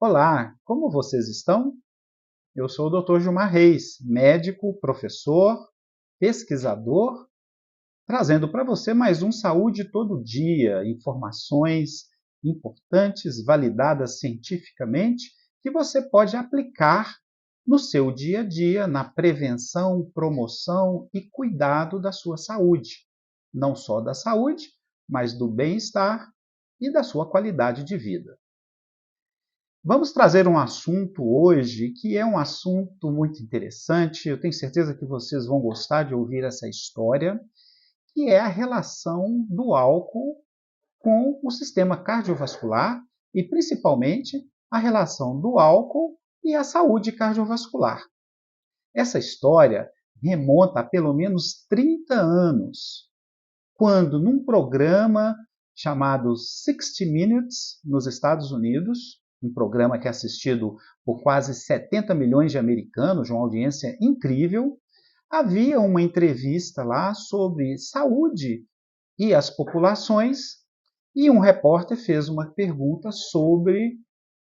Olá, como vocês estão? Eu sou o Dr. Gilmar Reis, médico, professor, pesquisador, trazendo para você mais um Saúde Todo Dia, informações importantes, validadas cientificamente, que você pode aplicar no seu dia a dia, na prevenção, promoção e cuidado da sua saúde. Não só da saúde, mas do bem-estar e da sua qualidade de vida. Vamos trazer um assunto hoje que é um assunto muito interessante. Eu tenho certeza que vocês vão gostar de ouvir essa história, que é a relação do álcool com o sistema cardiovascular e, principalmente, a relação do álcool e a saúde cardiovascular. Essa história remonta a pelo menos 30 anos, quando, num programa chamado 60 Minutes, nos Estados Unidos, um programa que é assistido por quase 70 milhões de americanos, uma audiência incrível, havia uma entrevista lá sobre saúde e as populações, e um repórter fez uma pergunta sobre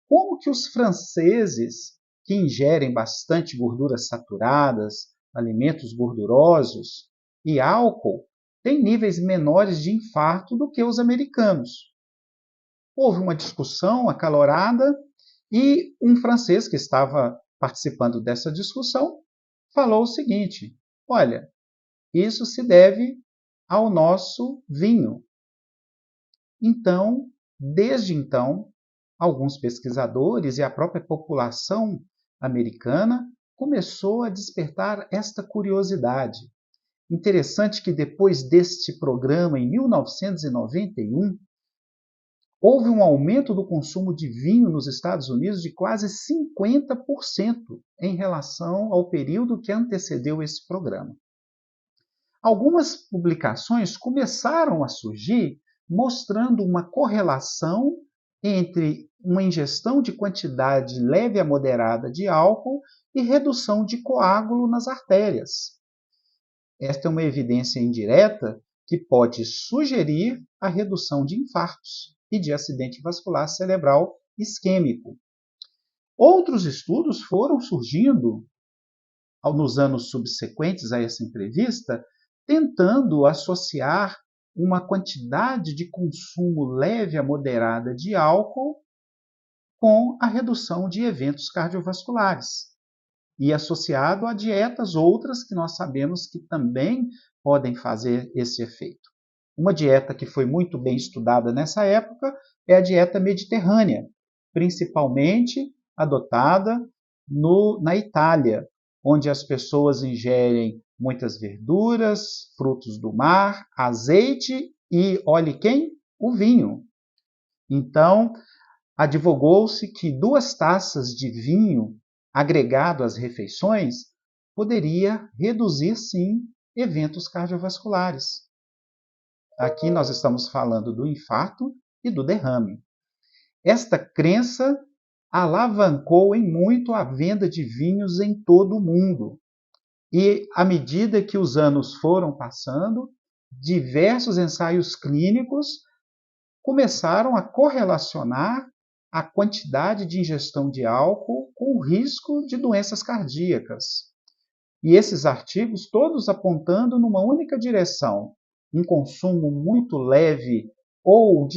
como que os franceses, que ingerem bastante gorduras saturadas, alimentos gordurosos e álcool, têm níveis menores de infarto do que os americanos. Houve uma discussão acalorada e um francês que estava participando dessa discussão falou o seguinte: olha, isso se deve ao nosso vinho. Desde então, alguns pesquisadores e a própria população americana começou a despertar esta curiosidade. Interessante que depois deste programa, em 1991, houve um aumento do consumo de vinho nos Estados Unidos de quase 50% em relação ao período que antecedeu esse programa. Algumas publicações começaram a surgir mostrando uma correlação entre uma ingestão de quantidade leve a moderada de álcool e redução de coágulo nas artérias. Esta é uma evidência indireta que pode sugerir a redução de infartos e de acidente vascular cerebral isquêmico. Outros estudos foram surgindo nos anos subsequentes a essa entrevista, tentando associar uma quantidade de consumo leve a moderada de álcool com a redução de eventos cardiovasculares e associado a dietas outras que nós sabemos que também podem fazer esse efeito. Uma dieta que foi muito bem estudada nessa época é a dieta mediterrânea, principalmente adotada na Itália, onde as pessoas ingerem muitas verduras, frutos do mar, azeite e, olhe quem? O vinho. Então, advogou-se que 2 taças de vinho agregado às refeições poderia reduzir, sim, eventos cardiovasculares. Aqui nós estamos falando do infarto e do derrame. Esta crença alavancou em muito a venda de vinhos em todo o mundo. E, à medida que os anos foram passando, diversos ensaios clínicos começaram a correlacionar a quantidade de ingestão de álcool com o risco de doenças cardíacas. E esses artigos todos apontando numa única direção: um consumo muito leve ou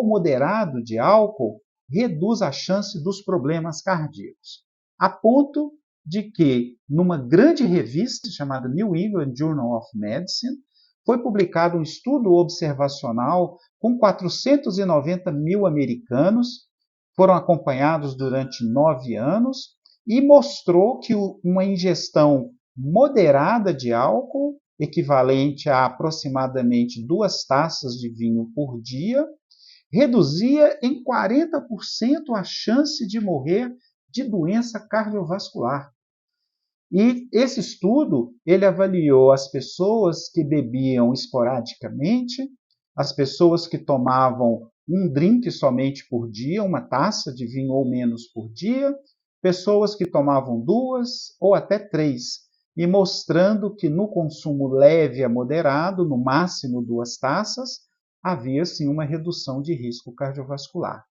moderado de álcool reduz a chance dos problemas cardíacos. A ponto de que, numa grande revista chamada New England Journal of Medicine, foi publicado um estudo observacional com 490 mil americanos, foram acompanhados durante 9 anos, e mostrou que uma ingestão moderada de álcool, equivalente a aproximadamente 2 taças de vinho por dia, reduzia em 40% a chance de morrer de doença cardiovascular. E esse estudo, ele avaliou as pessoas que bebiam esporadicamente, as pessoas que tomavam um drink somente por dia, uma taça de vinho ou menos por dia, pessoas que tomavam 2 ou até 3, e mostrando que no consumo leve a moderado, no máximo 2 taças, havia sim uma redução de risco cardiovascular.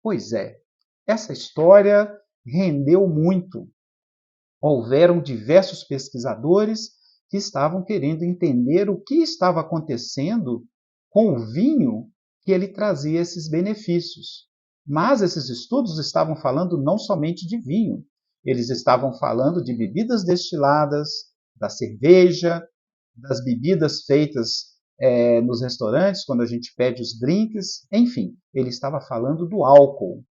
Pois é, Essa história rendeu muito. Houveram diversos pesquisadores que estavam querendo entender o que estava acontecendo com o vinho que ele trazia esses benefícios. Mas esses estudos estavam falando não somente de vinho, eles estavam falando de bebidas destiladas, da cerveja, das bebidas feitas nos restaurantes, quando a gente pede os drinks, enfim, ele estava falando do álcool.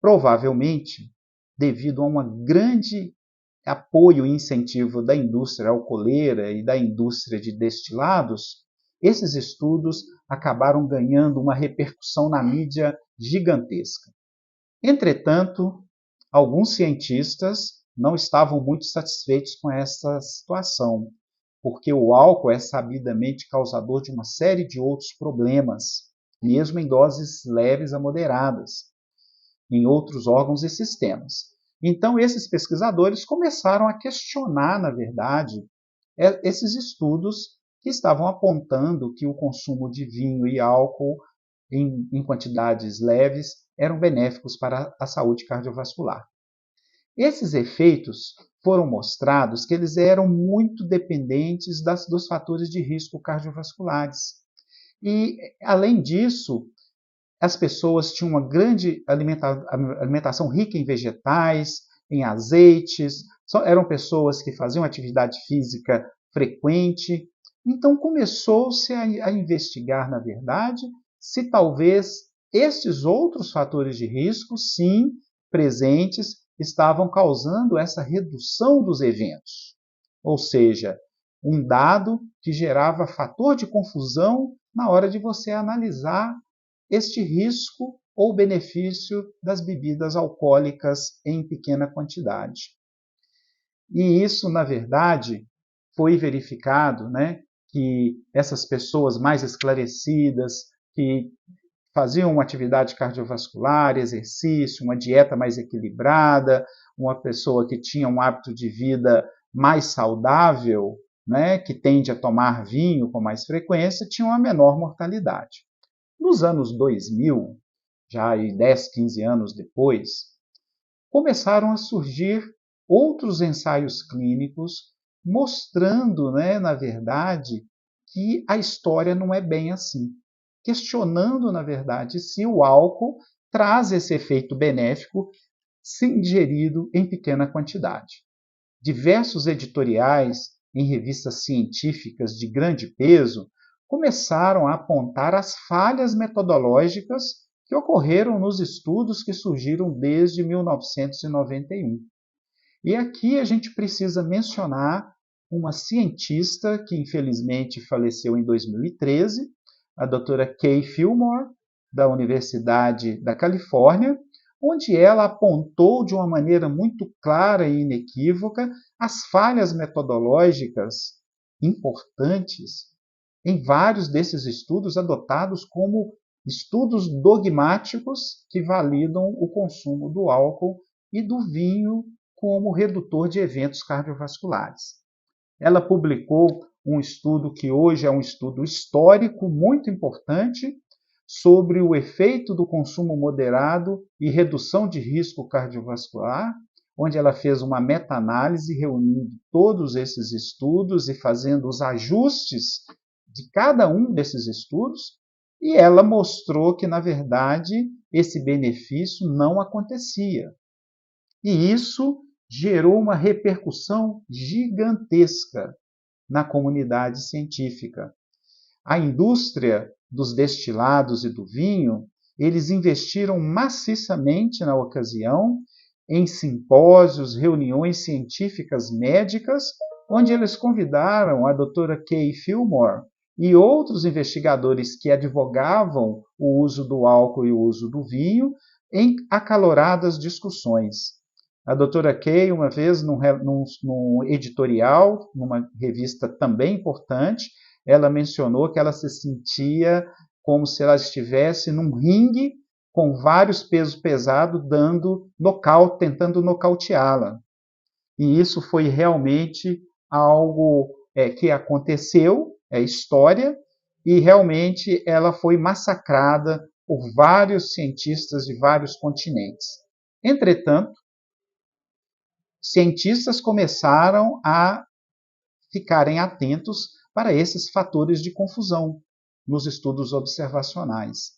Provavelmente, devido a um grande apoio e incentivo da indústria alcooleira e da indústria de destilados, esses estudos acabaram ganhando uma repercussão na mídia gigantesca. Entretanto, alguns cientistas não estavam muito satisfeitos com essa situação, porque o álcool é sabidamente causador de uma série de outros problemas, mesmo em doses leves a moderadas, em outros órgãos e sistemas. Então, esses pesquisadores começaram a questionar, na verdade, esses estudos que estavam apontando que o consumo de vinho e álcool em quantidades leves eram benéficos para a saúde cardiovascular. Esses efeitos foram mostrados que eles eram muito dependentes dos fatores de risco cardiovasculares. E, além disso, as pessoas tinham uma grande alimentação rica em vegetais, em azeites, eram pessoas que faziam atividade física frequente. Então começou-se a investigar, na verdade, se talvez estes outros fatores de risco, sim, presentes, estavam causando essa redução dos eventos. Ou seja, um dado que gerava fator de confusão na hora de você analisar este risco ou benefício das bebidas alcoólicas em pequena quantidade. E isso, na verdade, foi verificado, que essas pessoas mais esclarecidas, que faziam uma atividade cardiovascular, exercício, uma dieta mais equilibrada, uma pessoa que tinha um hábito de vida mais saudável, que tende a tomar vinho com mais frequência, tinham uma menor mortalidade. Nos anos 2000, já 10, 15 anos depois, começaram a surgir outros ensaios clínicos mostrando, na verdade, que a história não é bem assim. Questionando, na verdade, se o álcool traz esse efeito benéfico se ingerido em pequena quantidade. Diversos editoriais em revistas científicas de grande peso começaram a apontar as falhas metodológicas que ocorreram nos estudos que surgiram desde 1991. E aqui a gente precisa mencionar uma cientista que infelizmente faleceu em 2013, a doutora Kay Fillmore, da Universidade da Califórnia, onde ela apontou de uma maneira muito clara e inequívoca as falhas metodológicas importantes em vários desses estudos adotados como estudos dogmáticos que validam o consumo do álcool e do vinho como redutor de eventos cardiovasculares. Ela publicou um estudo que hoje é um estudo histórico muito importante sobre o efeito do consumo moderado e redução de risco cardiovascular, onde ela fez uma meta-análise reunindo todos esses estudos e fazendo os ajustes de cada um desses estudos, e ela mostrou que, na verdade, esse benefício não acontecia. E isso gerou uma repercussão gigantesca na comunidade científica. A indústria dos destilados e do vinho, eles investiram maciçamente na ocasião em simpósios, reuniões científicas médicas, onde eles convidaram a doutora Kay Fillmore e outros investigadores que advogavam o uso do álcool e o uso do vinho em acaloradas discussões. A doutora Kay, uma vez, num editorial, numa revista também importante, ela mencionou que ela se sentia como se ela estivesse num ringue com vários pesos pesados dando nocaute, tentando nocauteá-la. E isso foi realmente algo que aconteceu, é história, e realmente ela foi massacrada por vários cientistas de vários continentes. Entretanto, cientistas começaram a ficarem atentos para esses fatores de confusão nos estudos observacionais.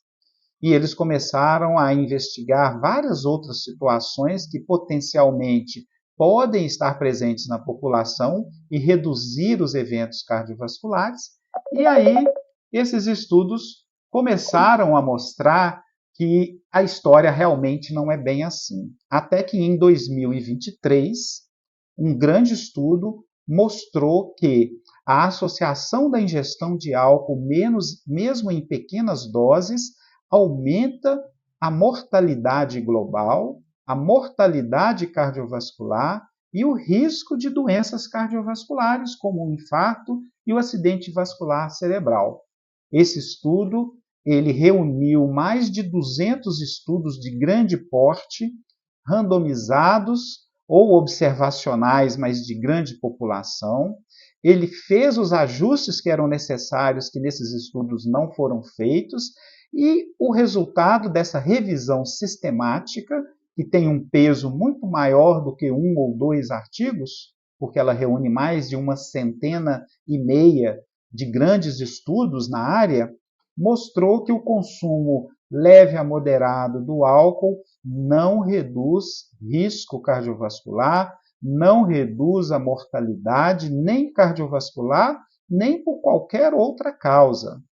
E eles começaram a investigar várias outras situações que potencialmente podem estar presentes na população e reduzir os eventos cardiovasculares. E aí, esses estudos começaram a mostrar que a história realmente não é bem assim. Até que em 2023, um grande estudo mostrou que a associação da ingestão de álcool, mesmo em pequenas doses, aumenta a mortalidade global, a mortalidade cardiovascular e o risco de doenças cardiovasculares, como o infarto e o acidente vascular cerebral. Esse estudo ele reuniu mais de 200 estudos de grande porte, randomizados ou observacionais, mas de grande população. Ele fez os ajustes que eram necessários, que nesses estudos não foram feitos, e o resultado dessa revisão sistemática, que tem um peso muito maior do que 1 ou 2 artigos, porque ela reúne mais de 150 de grandes estudos na área, mostrou que o consumo leve a moderado do álcool não reduz risco cardiovascular, não reduz a mortalidade, nem cardiovascular, nem por qualquer outra causa.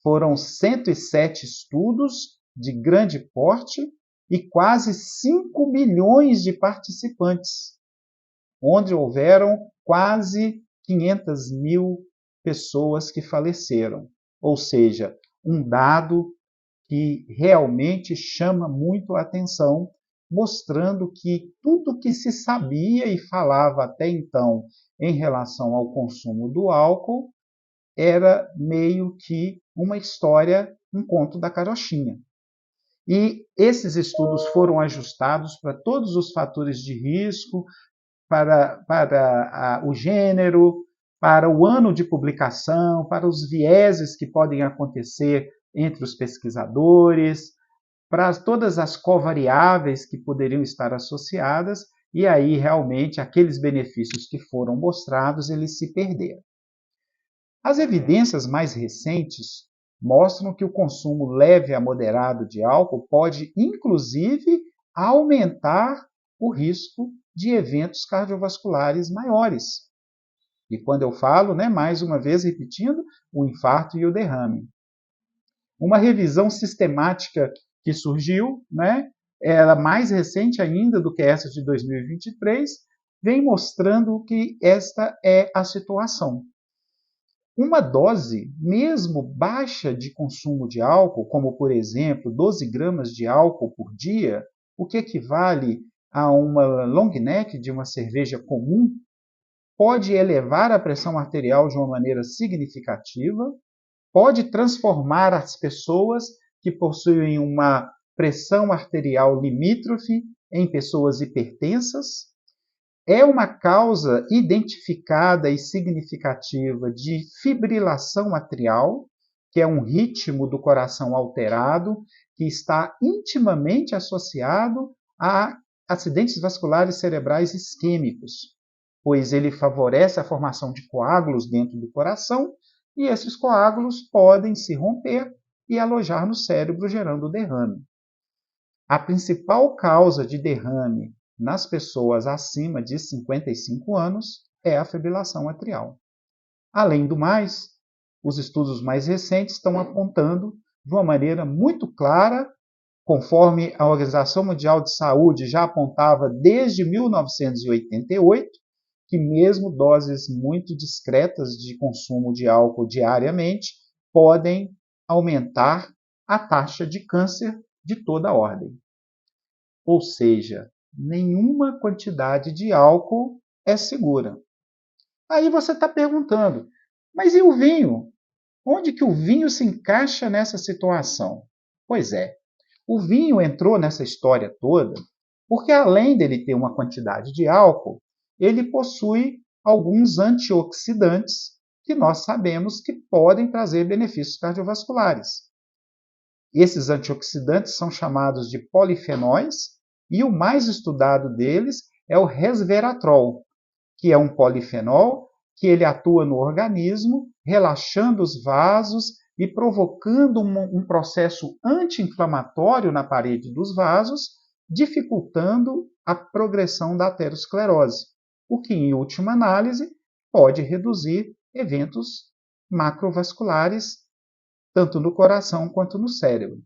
Foram 107 estudos de grande porte e quase 5 milhões de participantes, onde houveram quase 500 mil pessoas que faleceram. Ou seja, um dado que realmente chama muito a atenção, mostrando que tudo que se sabia e falava até então em relação ao consumo do álcool era meio que uma história, um conto da carochinha. E esses estudos foram ajustados para todos os fatores de risco, para o gênero, para o ano de publicação, para os vieses que podem acontecer entre os pesquisadores, para todas as covariáveis que poderiam estar associadas, e aí realmente aqueles benefícios que foram mostrados, eles se perderam. As evidências mais recentes mostram que o consumo leve a moderado de álcool pode, inclusive, aumentar o risco de eventos cardiovasculares maiores. E quando eu falo, mais uma vez repetindo, o infarto e o derrame. Uma revisão sistemática que surgiu, ela mais recente ainda do que essa de 2023, vem mostrando que esta é a situação. Uma dose, mesmo baixa de consumo de álcool, como por exemplo 12 gramas de álcool por dia, o que equivale a uma long neck de uma cerveja comum, pode elevar a pressão arterial de uma maneira significativa, pode transformar as pessoas que possuem uma pressão arterial limítrofe em pessoas hipertensas. É uma causa identificada e significativa de fibrilação atrial, que é um ritmo do coração alterado, que está intimamente associado a acidentes vasculares cerebrais isquêmicos, pois ele favorece a formação de coágulos dentro do coração e esses coágulos podem se romper e alojar no cérebro, gerando derrame. A principal causa de derrame nas pessoas acima de 55 anos é a fibrilação atrial. Além do mais, os estudos mais recentes estão apontando de uma maneira muito clara, conforme a Organização Mundial de Saúde já apontava desde 1988, que mesmo doses muito discretas de consumo de álcool diariamente podem aumentar a taxa de câncer de toda a ordem. Ou seja, nenhuma quantidade de álcool é segura. Aí você está perguntando, mas e o vinho? Onde que o vinho se encaixa nessa situação? Pois é, o vinho entrou nessa história toda porque, além dele ter uma quantidade de álcool, ele possui alguns antioxidantes que nós sabemos que podem trazer benefícios cardiovasculares. Esses antioxidantes são chamados de polifenóis e o mais estudado deles é o resveratrol, que é um polifenol que ele atua no organismo, relaxando os vasos e provocando um processo anti-inflamatório na parede dos vasos, dificultando a progressão da aterosclerose, o que, em última análise, pode reduzir eventos macrovasculares, tanto no coração quanto no cérebro.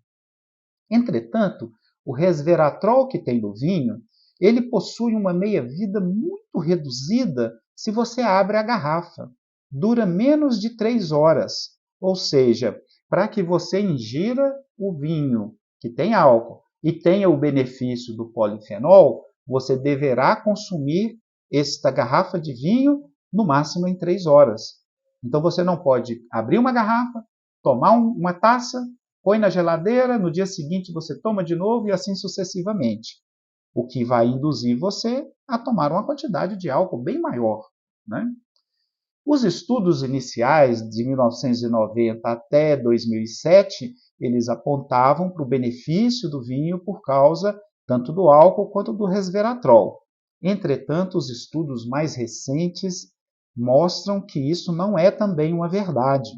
Entretanto, o resveratrol que tem no vinho, ele possui uma meia-vida muito reduzida se você abre a garrafa. Dura menos de 3 horas. Ou seja, para que você ingira o vinho que tem álcool e tenha o benefício do polifenol, você deverá consumir esta garrafa de vinho no máximo em 3 horas. Então você não pode abrir uma garrafa, tomar uma taça, põe na geladeira, no dia seguinte você toma de novo e assim sucessivamente. O que vai induzir você a tomar uma quantidade de álcool bem maior, né? Os estudos iniciais de 1990 até 2007, eles apontavam para o benefício do vinho por causa tanto do álcool quanto do resveratrol. Entretanto, os estudos mais recentes mostram que isso não é também uma verdade.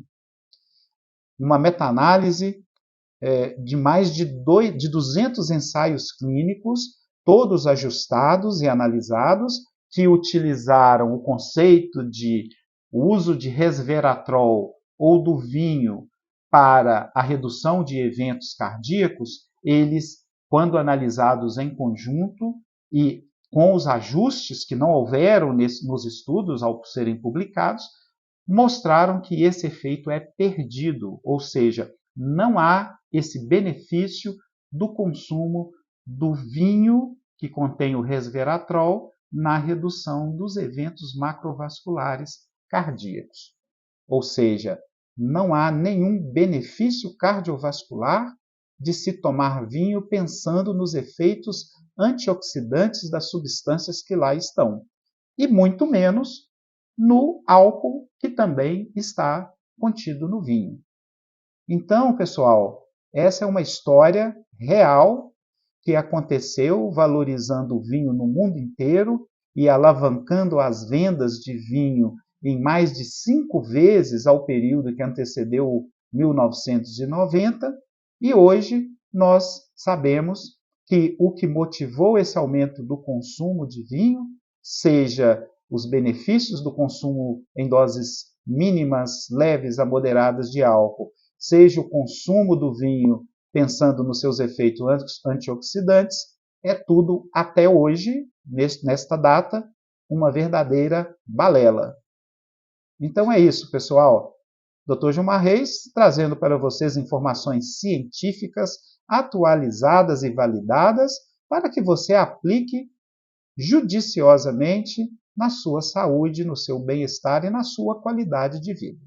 Uma meta-análise de mais de 200 ensaios clínicos, todos ajustados e analisados, que utilizaram o conceito de uso de resveratrol ou do vinho para a redução de eventos cardíacos, eles, quando analisados em conjunto e com os ajustes que não houveram nos estudos ao serem publicados, mostraram que esse efeito é perdido, ou seja, não há esse benefício do consumo do vinho que contém o resveratrol na redução dos eventos macrovasculares cardíacos. Ou seja, não há nenhum benefício cardiovascular de se tomar vinho pensando nos efeitos antioxidantes das substâncias que lá estão, e muito menos no álcool que também está contido no vinho. Então, pessoal, essa é uma história real que aconteceu valorizando o vinho no mundo inteiro e alavancando as vendas de vinho em mais de 5 vezes ao período que antecedeu 1990, e hoje nós sabemos que o que motivou esse aumento do consumo de vinho, seja os benefícios do consumo em doses mínimas, leves a moderadas de álcool, seja o consumo do vinho pensando nos seus efeitos antioxidantes, é tudo até hoje, nesta data, uma verdadeira balela. Então é isso, pessoal. Dr. Gilmar Reis trazendo para vocês informações científicas atualizadas e validadas para que você aplique judiciosamente na sua saúde, no seu bem-estar e na sua qualidade de vida.